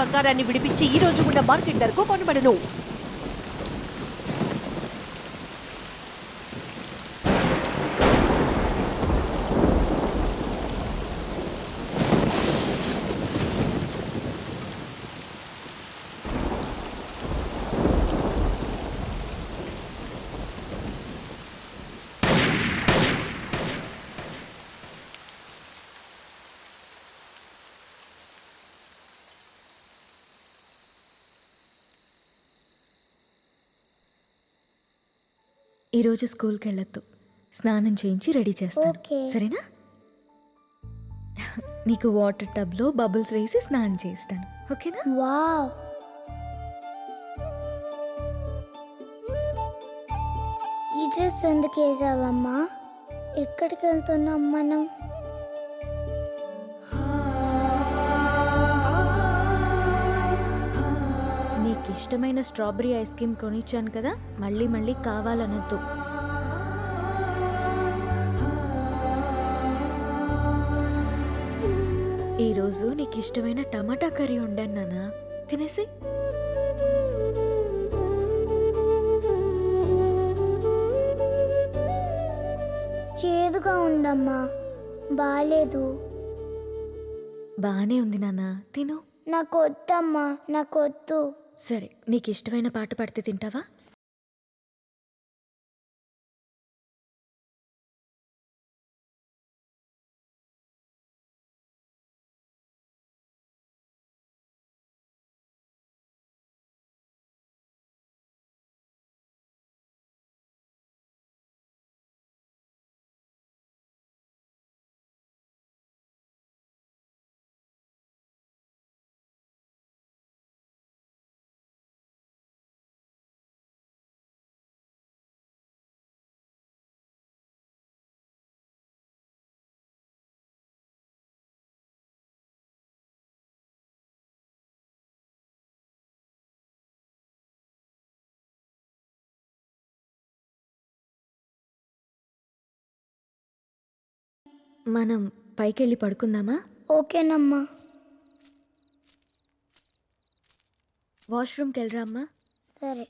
బంగారాన్ని విడిపించి ఈ రోజు ఉన్న మార్కెట్ ధరకు కొనబడను. ఈరోజు స్కూల్కి వెళ్ళొద్దు, స్నానం చేయించి రెడీ చేస్తాను, సరేనా? నీకు వాటర్ టబ్లో బబుల్స్ వేసి స్నానం చేస్తాను, ఓకేనా? వావ్, ఈ డ్రెస్ ఎందుకు వేసావమ్మా? ఎక్కడికి వెళ్తున్నాం మనం? నీకు ఇష్టమైన స్ట్రాబెరీ ఐస్ క్రీమ్ కొనిచ్చాను కదా, మళ్ళీ మళ్ళీ కావాలనొద్దు. ఈరోజు నీకు ఇష్టమైన టమాటా కర్రీ వండాను నాన్న, తినేసి. చేదుగా ఉందమ్మా, బాలేదు. బానే ఉంది నాన్న, తిను. నాకు వద్దమ్మా, నాకు వద్దు. సరే, నీకు ఇష్టమైన పాట పాడితే తింటావా? మనం పైకెళ్ళి పడుకుందామా? ఓకేనమ్మా. వాష్రూమ్కి వెళ్ళరా అమ్మా. సరే.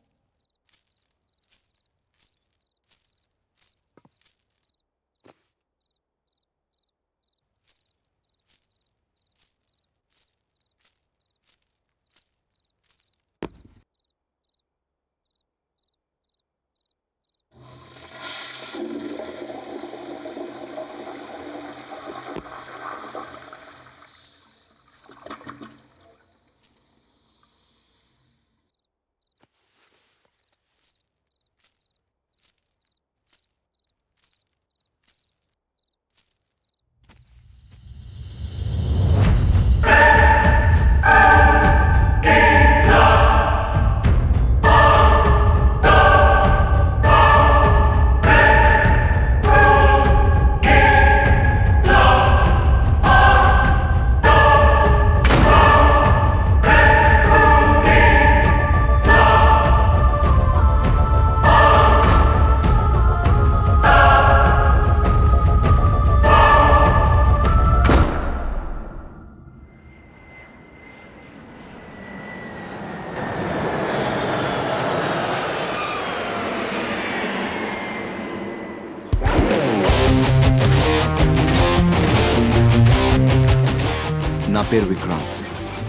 నా పేరు విక్రాంత్.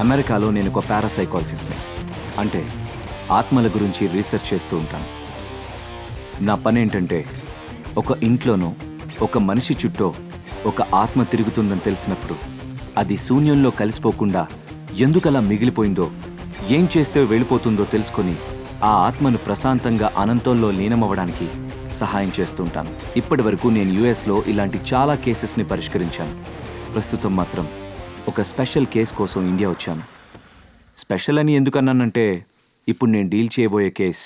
అమెరికాలో నేను ఒక పారాసైకాలజిస్ట్ని, అంటే ఆత్మల గురించి రీసెర్చ్ చేస్తూ ఉంటాను. నా పని ఏంటంటే, ఒక ఇంట్లోనో ఒక మనిషి చుట్టూ ఒక ఆత్మ తిరుగుతుందని తెలిసినప్పుడు అది శూన్యంలో కలిసిపోకుండా ఎందుకలా మిగిలిపోయిందో, ఏం చేస్తే వెళ్ళిపోతుందో తెలుసుకొని ఆ ఆత్మను ప్రశాంతంగా అనంతంలో లీనమవ్వడానికి సహాయం చేస్తుంటాను. ఇప్పటి వరకు నేను యుఎస్లో ఇలాంటి చాలా కేసెస్ని పరిష్కరించాను. ప్రస్తుతం మాత్రం ఒక స్పెషల్ కేస్ కోసం ఇండియా వచ్చాను. స్పెషల్ అని ఎందుకన్నానంటే, ఇప్పుడు నేను డీల్ చేయబోయే కేస్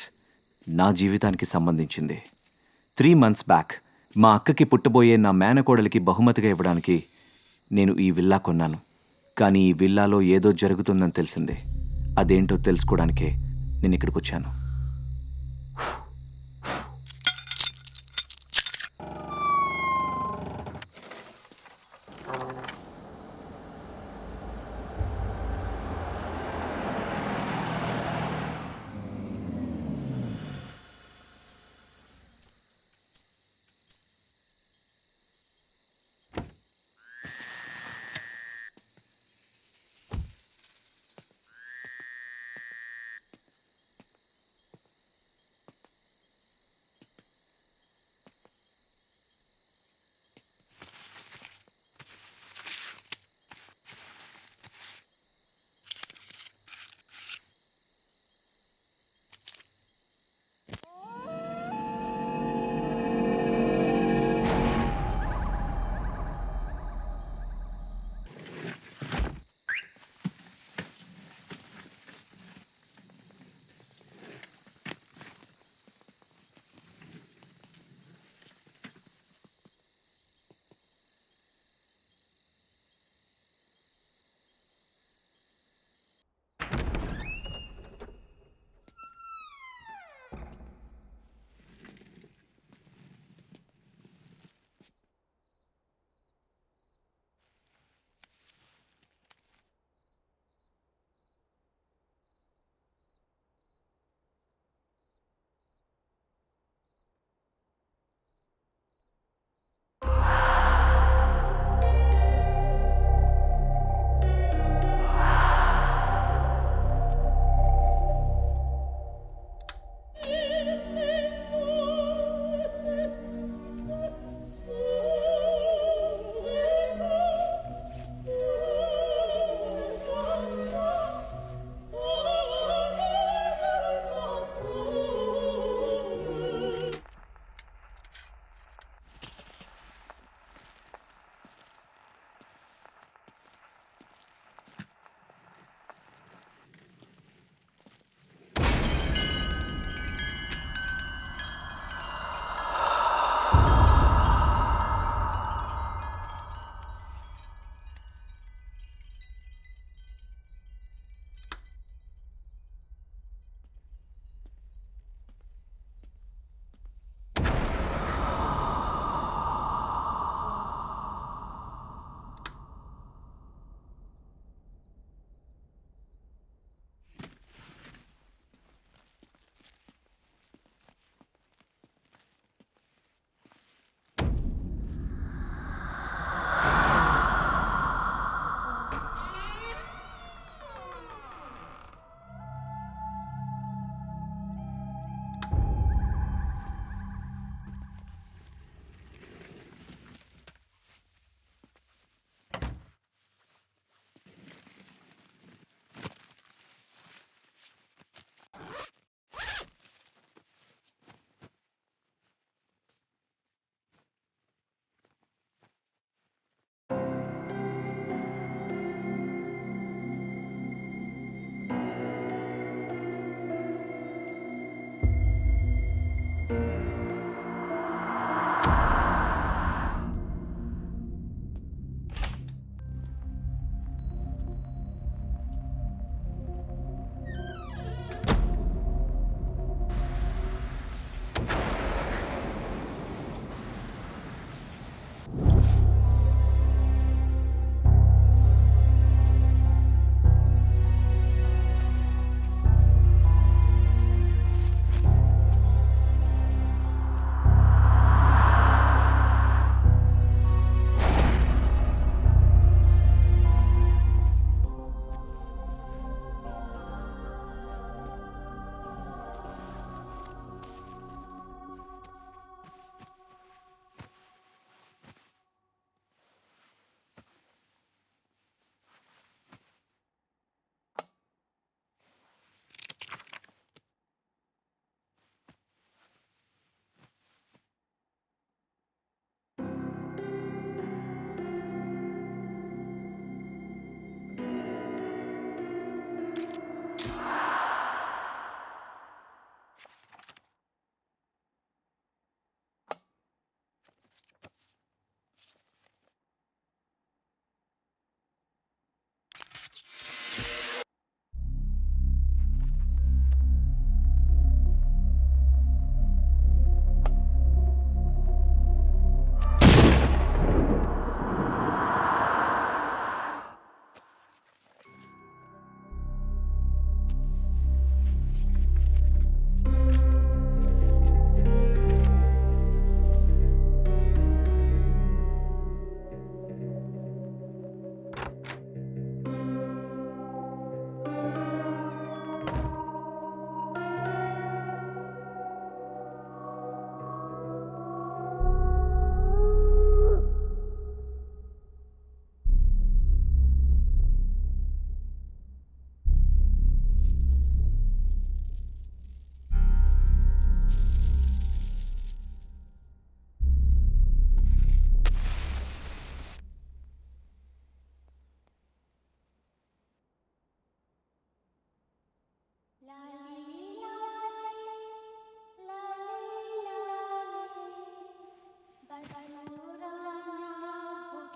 నా జీవితానికి సంబంధించింది. 3 months బ్యాక్ మా అక్కకి పుట్టబోయే నా మేనకోడలికి బహుమతిగా ఇవ్వడానికి నేను ఈ విల్లా కొన్నాను. కానీ ఈ విల్లాలో ఏదో జరుగుతుందని తెలిసింది. అదేంటో తెలుసుకోవడానికే నేను ఇక్కడికి వచ్చాను.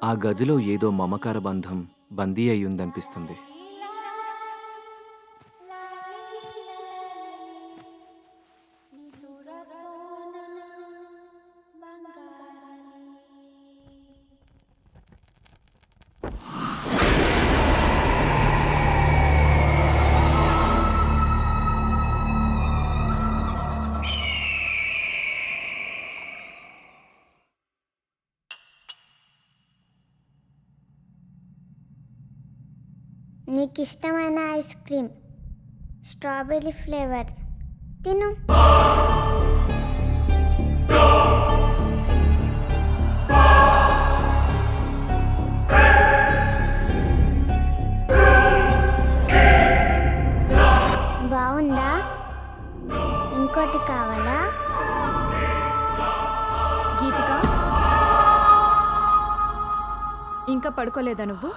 ఆ గదిలో ఏదో మమకార బంధం బందీ అయ్యుందనిపిస్తుంది. నీకు ఇష్టమైన ఐస్ క్రీమ్ స్ట్రాబెర్రీ ఫ్లేవర్ తిను. బాగుందా? ఇంకోటి కావాలా? గీతిక, ఇంకా పడుకోలేదా నువ్వు?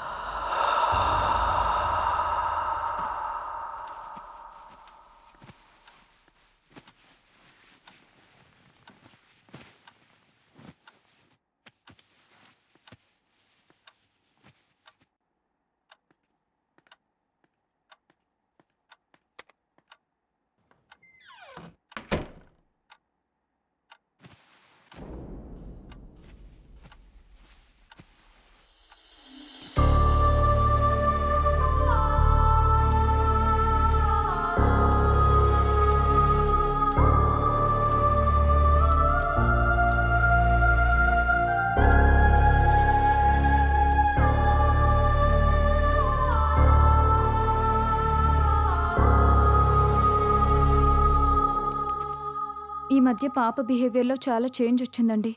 ఈ మధ్య పాప బిహేవియర్లో చాలా చేంజ్ వచ్చిందండి.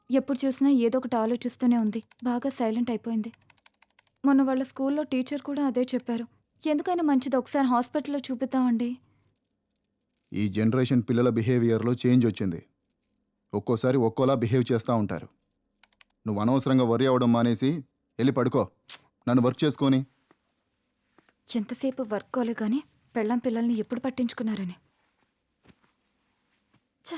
ఎప్పుడు చూసినా ఏదో ఒకటి ఆలోచిస్తూనే ఉంది. బాగా సైలెంట్ అయిపోయింది. మొన్న వాళ్ళ స్కూల్లో టీచర్ కూడా అదే చెప్పారు. ఎందుకైనా మంచిది ఒకసారి హాస్పిటల్లో చూపిద్దామండి. ఈ జనరేషన్ పిల్లల బిహేవియర్లో చేంజ్ వచ్చింది. ఒక్కోసారి ఒక్కోలా బిహేవ్ చేస్తూ ఉంటారు. నువ్వు అనవసరంగా వరి అవ్వడం మానేసి వెళ్ళి పడుకో. నన్ను వర్క్ చేసుకొని. ఎంతసేపు వర్క్ కోలే కానీ పెళ్ళాం పిల్లల్ని ఎప్పుడు పట్టించుకున్నారని. ఛ!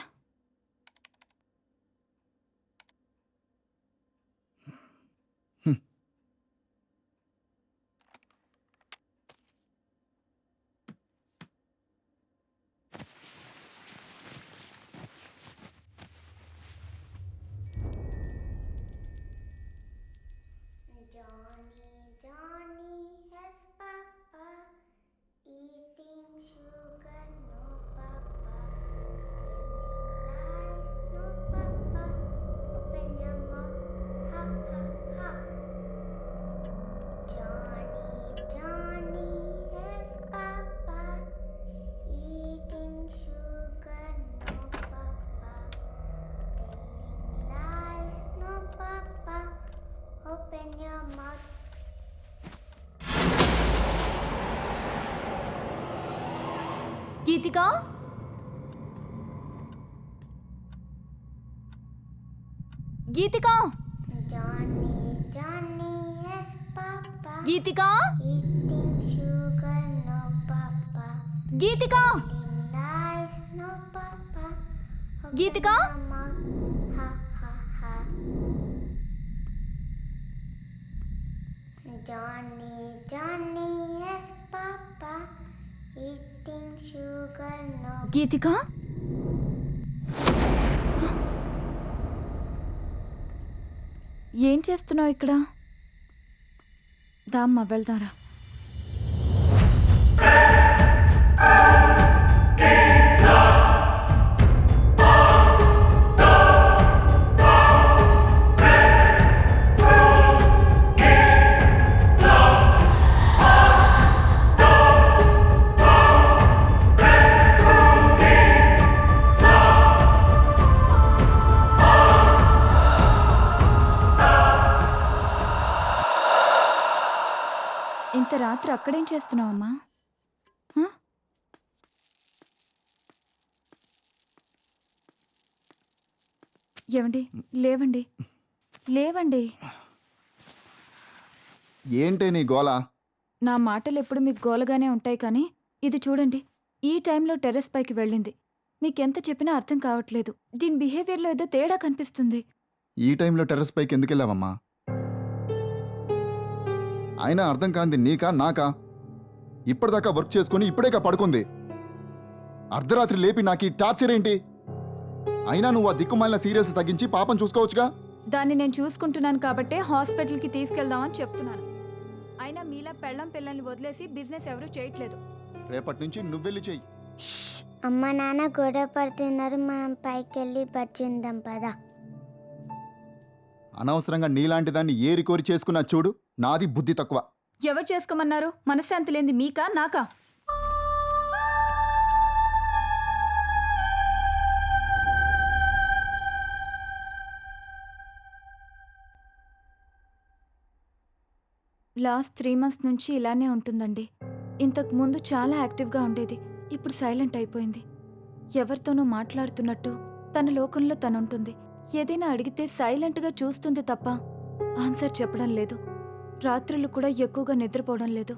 గీతిక, గీతిక, గీతిక, గీతిక, గీతిక. గీతిక, ఏం చేస్తున్నావు ఇక్కడ? దామ్మా వెళ్దారా. ఇంత రాత్రి అక్కడేం చేస్తున్నావమ్మా? ఏవండి, లేవండి, లేవండి. ఏంటే నీ గోల? నా మాటలు ఎప్పుడు మీకు గోలగానే ఉంటాయి కానీ ఇది చూడండి, ఈ టైంలో టెర్రస్ పైకి వెళ్ళింది. మీకెంత చెప్పినా అర్థం కావట్లేదు. దీని బిహేవియర్లో ఏదో తేడా కనిపిస్తుంది. ఈ టైంలో టెర్రస్ పైకి ఎందుకు వెళ్ళావమ్మా? అయినా అర్థం కాంది నీకా నాకా? ఇప్పటిదాకా వర్క్ చేసుకుని ఇప్పుడేగా పడుకుంది. అర్ధరాత్రి లేపి నాకు ఈ టార్చర్ ఏంటి? అయినా నువ్వు ఆ దిక్కుమాలిన సీరియల్స్ తగ్గించి పాపం చూసుకోవచ్చుగా. దాన్ని నేను చూసుకుంటున్నాను కాబట్టే హాస్పిటల్కి తీసుకెళ్దామని చెప్తున్నాను. అయినా మీలా పెళ్ళం పిల్లల్ని వదిలేసి బిజినెస్ ఎవరూ చేయట్లేదు. రేపటి నుంచి నువ్వెళ్ళి చెయ్యి. అమ్మ నాన్న గొడవ పడుతున్నారు, మనం పైకి వెళ్ళి బజ్జుందాం పదా. అనవసరంగా నీలాంటి దాన్ని ఏరి కోరి చేసుకున్నా చూడు. నాది బుద్ధి తక్కువ. ఎవరు చేసుకోమన్నారు? మనశ్శాంతి లేనిది మీకా నాకా? లాస్ట్ 3 months నుంచి ఇలానే ఉంటుందండి. ఇంతకు ముందు చాలా యాక్టివ్గా ఉండేది, ఇప్పుడు సైలెంట్ అయిపోయింది. ఎవరితోనో మాట్లాడుతున్నట్టు తన లోకంలో తనుంటుంది. ఏదైనా అడిగితే సైలెంట్గా చూస్తుంది తప్ప ఆన్సర్ చెప్పడం లేదు. రాత్రులు కూడా ఎక్కువగా నిద్రపోవడం లేదు.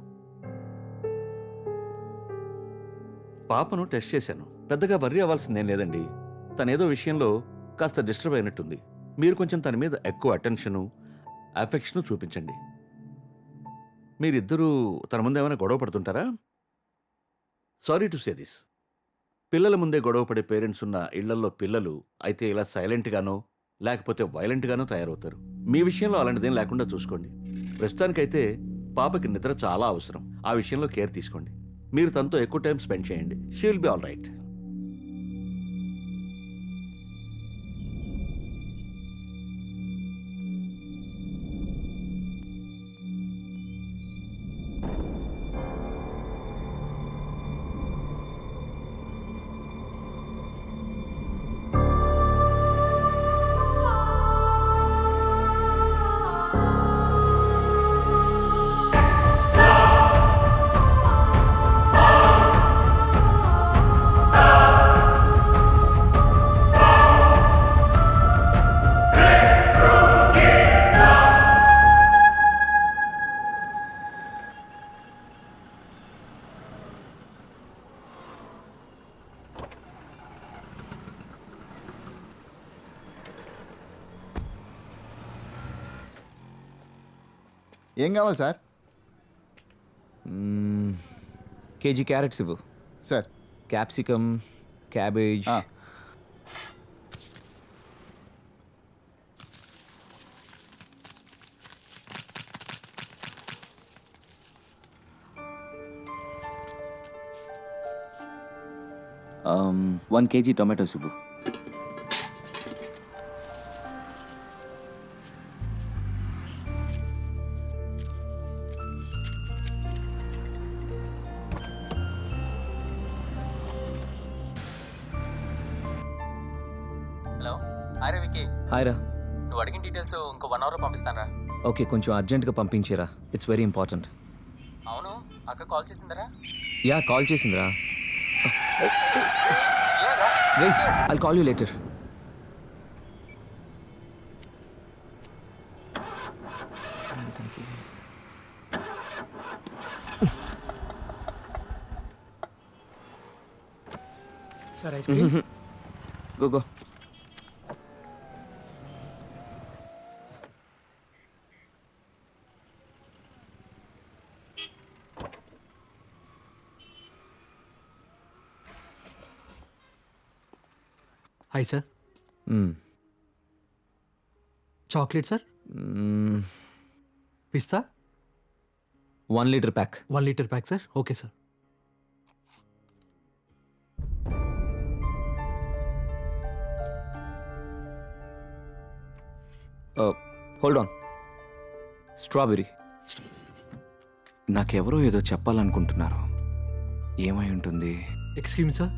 పాపను టెస్ట్ చేశాను. పెద్దగా వర్రీ అవ్వాల్సిందేం లేదండి. తనేదో విషయంలో కాస్త డిస్టర్బ్ అయినట్టుంది. మీరు కొంచెం తన మీద ఎక్కువ అటెన్షను, అఫెక్షను చూపించండి. మీరిద్దరూ తన ముందు ఏమైనా గొడవ పడుతుంటారా? Sorry to say this. పిల్లల ముందే గొడవ పడే పేరెంట్స్ ఉన్న ఇళ్లల్లో పిల్లలు అయితే ఇలా సైలెంట్గానో లేకపోతే వైలెంట్గానో తయారవుతారు. మీ విషయంలో అలాంటిదేం లేకుండా చూసుకోండి. ప్రస్తుతానికైతే పాపకి నిద్ర చాలా అవసరం. ఆ విషయంలో కేర్ తీసుకోండి. మీరు తనతో ఎక్కువ టైం స్పెండ్ చేయండి. She will be all right. ఏం కావాలి సార్? కేజీ క్యారెట్స్ ఇవ్వు. Sir capsicum, cabbage. ఆ. వన్ కేజీ టొమాటోస్ ఇవ్వు. హలో, హాయ్ రవికి. హాయ్ రా. నువ్వు అడిగిన డీటెయిల్స్ ఇంకో 1 hourలో పంపిస్తానరా. ఓకే, కొంచెం అర్జెంట్గా పంపించేరా. It's very important. అవును, అక్క కాల్ చేసిందరా? యా, కాల్ చేసిందిరా. I'll call you later. Sir ice cream. Go go. Hi sir. Chocolate sir. Pista 1 litre pack. 1 litre pack sir. Okay sir. Hold on. Strawberry. నాకెవరో ఏదో చెప్పాలనుకుంటున్నారు. ఏమై ఉంటుంది? Excuse sir.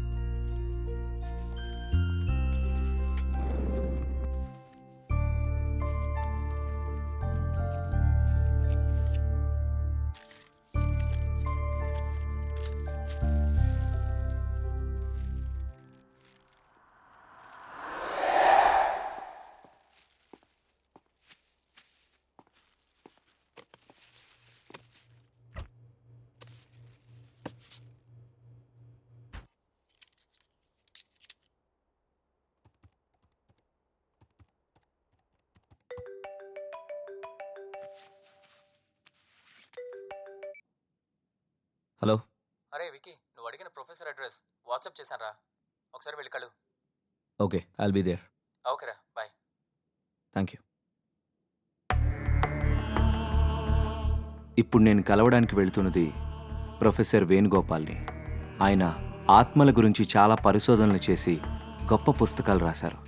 హలో. అరే వికీ, నువ్వు అడిగిన ప్రొఫెసర్ అడ్రస్ వాట్సాప్ చేశాను రా, ఒకసారి వెళ్ళి కలు. Okay, I'll be there. ఓకేరా, బాయ్. Thank you. ఇప్పుడు నేను కలవడానికి వెళ్తున్నది ప్రొఫెసర్ వేణుగోపాల్ని. ఆయన ఆత్మల గురించి చాలా పరిశోధనలు చేసి గొప్ప పుస్తకాలు రాశారు.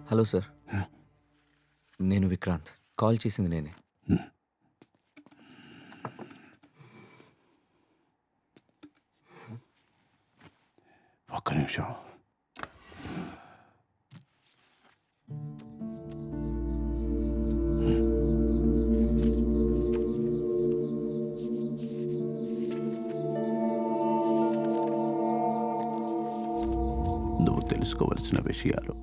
హలో సార్, నేను విక్రాంత్. కాల్ చేసింది నేనే. ఒక్క నిమిషం. నువ్వు తెలుసుకోవలసిన విషయాలు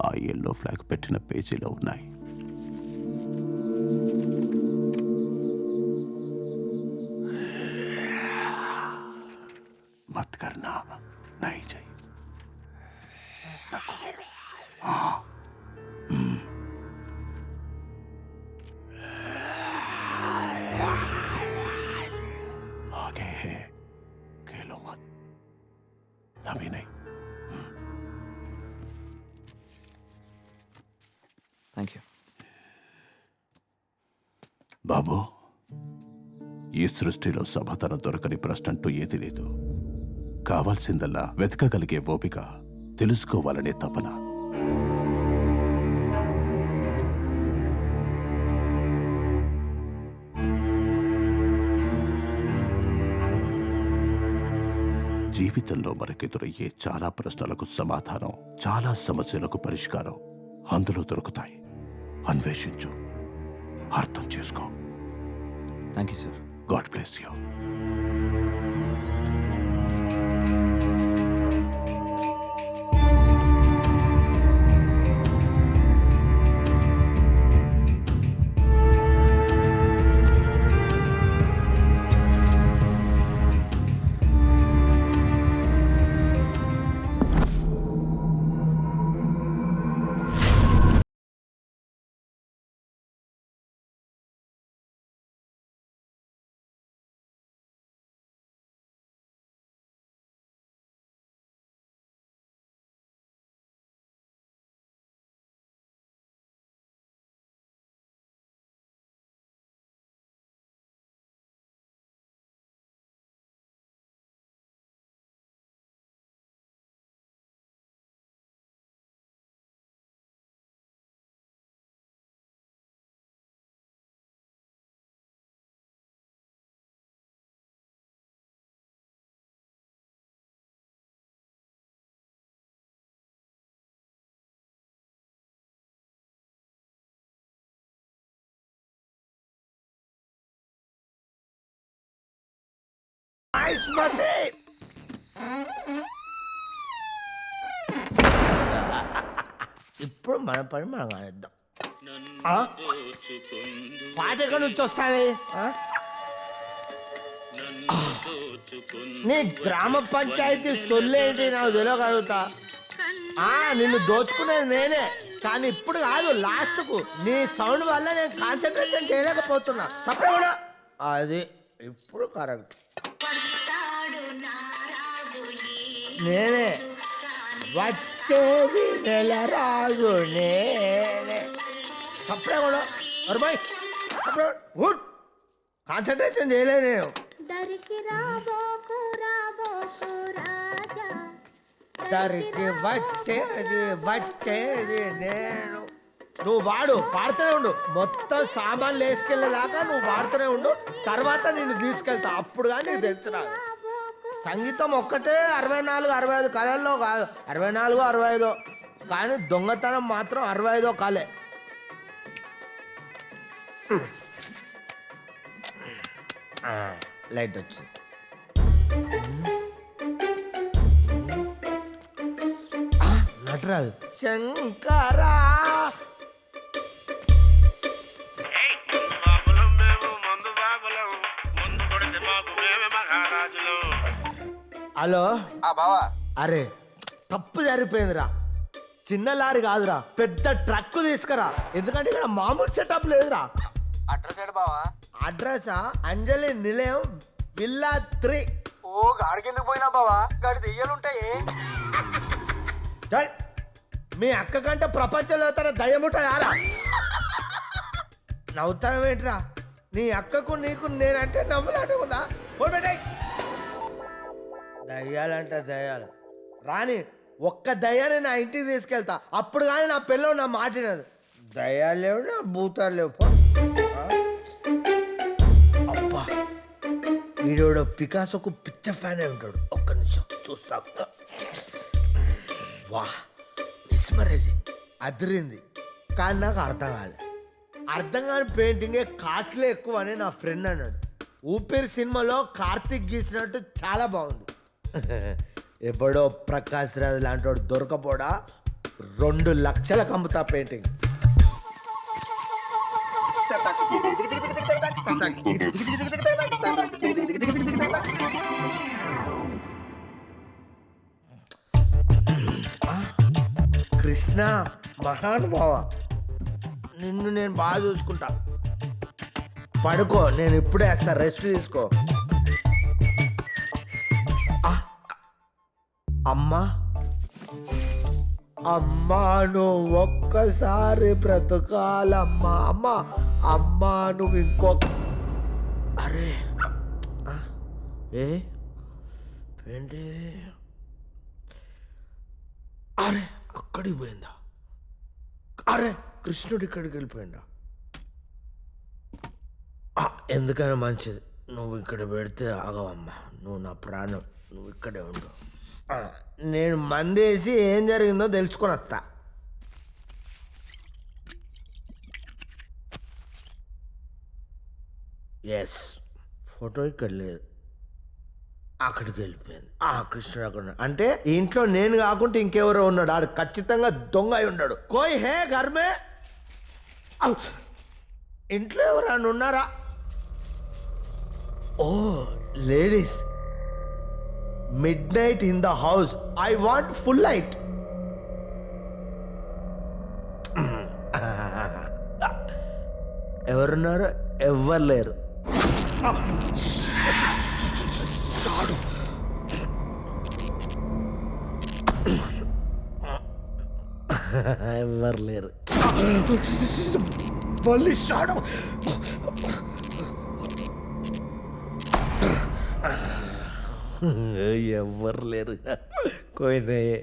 ఆ ఎల్లో ఫ్లాగ్ పెట్టిన పేజీలో ఉన్నాయి. మత్ కర్నా నహీ चाहिए. आगे है, खेलो मत. अभी नहीं. Thank you. బాబు, ఈ సృష్టిలో సమాధానం దొరకని ప్రశ్న అంటూ ఏది లేదు. కావాల్సిందల్లా వెతకగలిగే ఓపిక, తెలుసుకోవాలనే తపన. జీవితంలో మనకెదురయ్యే చాలా ప్రశ్నలకు సమాధానం, చాలా సమస్యలకు పరిష్కారం అందులో దొరుకుతాయి. అన్వేషించు, అర్థం చేసుకో. Thank you sir. God bless you. ఇప్పుడు మన పని మనం కానిద్దాం. పాట ఎక్కడి నుంచి వస్తుంది? నీ గ్రామ పంచాయతీ సొల్లేంటి నాకు తెలియగలుగుతా. నిన్ను దోచుకునేది నేనే, కానీ ఇప్పుడు కాదు, లాస్ట్కు నీ సౌండ్ వల్ల నేను కాన్సన్ట్రేషన్ చేయలేకపోతున్నా. తప్పకుండా అది ఇప్పుడు కరెక్ట్. నేనే వచ్చేది నెల రాజు, నేనే. సప్రే కూడా అరుబాయ్, సప్రే గుడ్. కాన్సన్ట్రేషన్ చేయలే నేను. దరికి వచ్చేది నేను. నువ్వు పాడుతూనే ఉండు. మొత్తం సామాన్లు వేసుకెళ్ళేదాకా నువ్వు పాడుతూనే ఉండు. తర్వాత నిన్ను తీసుకెళ్తా, అప్పుడు కానీ నీకు తెలుసు. నాకు సంగీతం ఒక్కటే 64, 65 కళల్లో కాదు, 64, 65. కానీ దొంగతనం మాత్రం 65 కళే. లైట్ వచ్చింది. నటరాజు శంకరా హలో బావా అరే తప్పు జరిగిపోయిందిరా. చిన్న లారీ కాదురా, పెద్ద ట్రక్ తీసుకురా. ఎందుకంటే ఇక్కడ మామూలు సెటప్ లేదురా. అడ్రస్ ఏడు బావా? అడ్రసా అంజలి నిలయం విల్లా 3. ఓ గాడికి ఎందుకు పోయినా బావా? గాడి దెయ్యాలుంటాయి. చల్, మీ అక్క కంటే ప్రపంచంలో తన దయ్యముంటాయారా? నవ్వుతానం ఏంట్రా? నీ అక్కకు నీకు నేనంటే నమ్ములాటకుందా? ఫోన్ పెట్టాయి. దయ్యాలంటే దయ్యాలు రాని, ఒక్క దయ్యాన్ని నా ఇంటికి తీసుకెళ్తా. అప్పుడు కానీ నా పిల్లలు నా మాటినది. దయ్యాలు లేవు, నా భూతాలు లేవు. పో. అబ్బా, వీడోడు పికాసోకు పిచ్చ ఫ్యాన్ అయి ఉంటాడు. ఒక్క నిమిషం చూస్తా. వా, మిస్మరైజింగ్, అదిరింది. కానీ నాకు అర్థం కాలేదు. అర్థం కాని పెయింటింగే కాస్ట్లీ ఎక్కువ అని నా ఫ్రెండ్ అన్నాడు. ఊపిరి సినిమాలో కార్తిక్ గీసినట్టు చాలా బాగుంది. ఎప్పుడో ప్రకాష్ రాజ్ లాంటి వాడు దొరకపోడా 2 లక్షలకు అమ్ముతా పెయింటింగ్. కృష్ణ మహానుభావ, నిన్ను నేను బాగా చూసుకుంటా. పడుకో, నేను ఇప్పుడే వేస్తా, రెస్ట్ తీసుకో. అమ్మా అమ్మా, నువ్వు ఒక్కసారి బ్రతకాలమ్మా. అమ్మా అమ్మా, నువ్వు ఇంకొక. అరే ఏంటి? అరే అక్కడికి పోయిందా? అరే కృష్ణుడు ఇక్కడికి వెళ్ళిపోయిందా? ఎందుకైనా మంచిది, నువ్వు ఇక్కడ పెడితే ఆగవమ్మా. నువ్వు నా ప్రాణం, నువ్వు ఇక్కడే ఉండు. నేను మందేసి ఏం జరిగిందో తెలుసుకొని వస్తా. ఎస్, ఫోటో ఇక్కడ లేదు, అక్కడికి వెళ్ళిపోయింది. కృష్ణుడు అక్కడ ఉన్నాడు. అంటే ఇంట్లో నేను కాకుండా ఇంకెవరో ఉన్నాడు. ఆడు ఖచ్చితంగా దొంగ అయి ఉన్నాడు. కోయ్ హే ఘర్మే, ఇంట్లో ఎవరైనా ఉన్నారా? ఓ ladies, midnight in the house. I want full light. ఎవరున్నారు? ఎవ్వరు లేరు. ఎవ్వరు లేరు. మళ్ళీ షాడు. ఎవ్వరు లేరు. కోయినాయే.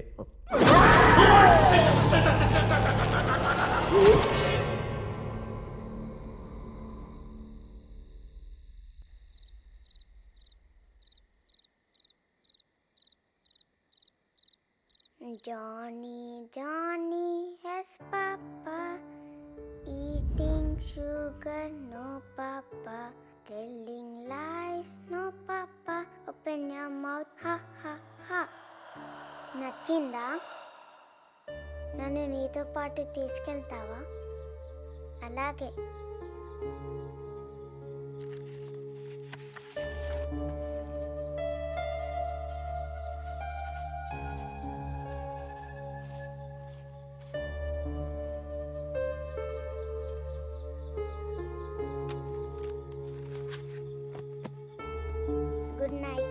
Johnny, Johnny has papa, eating sugar, no papa, telling lies, no papa, open your mouth, ha ha ha. నచ్చిందా? నన్ను నీతో పాటు తీసుకెళ్తావా? అలాగే. Good night.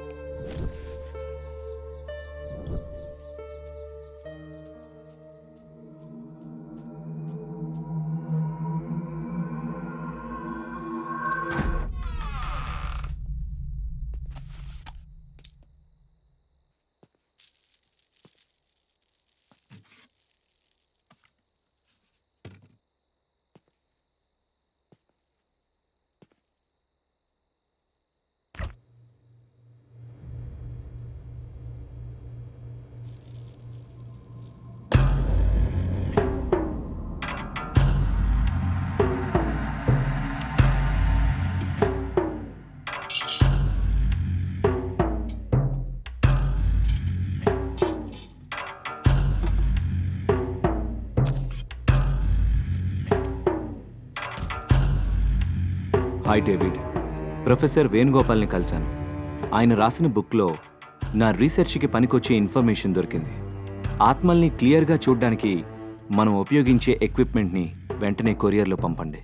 Hi David, professor వేణుగోపాల్ని కలిశాను. ఆయన రాసిన బుక్లో నా రీసెర్చ్కి పనికొచ్చే ఇన్ఫర్మేషన్ దొరికింది. ఆత్మల్ని క్లియర్గా చూడడానికి మనం ఉపయోగించే ఎక్విప్మెంట్ని వెంటనే కొరియర్లో పంపండి.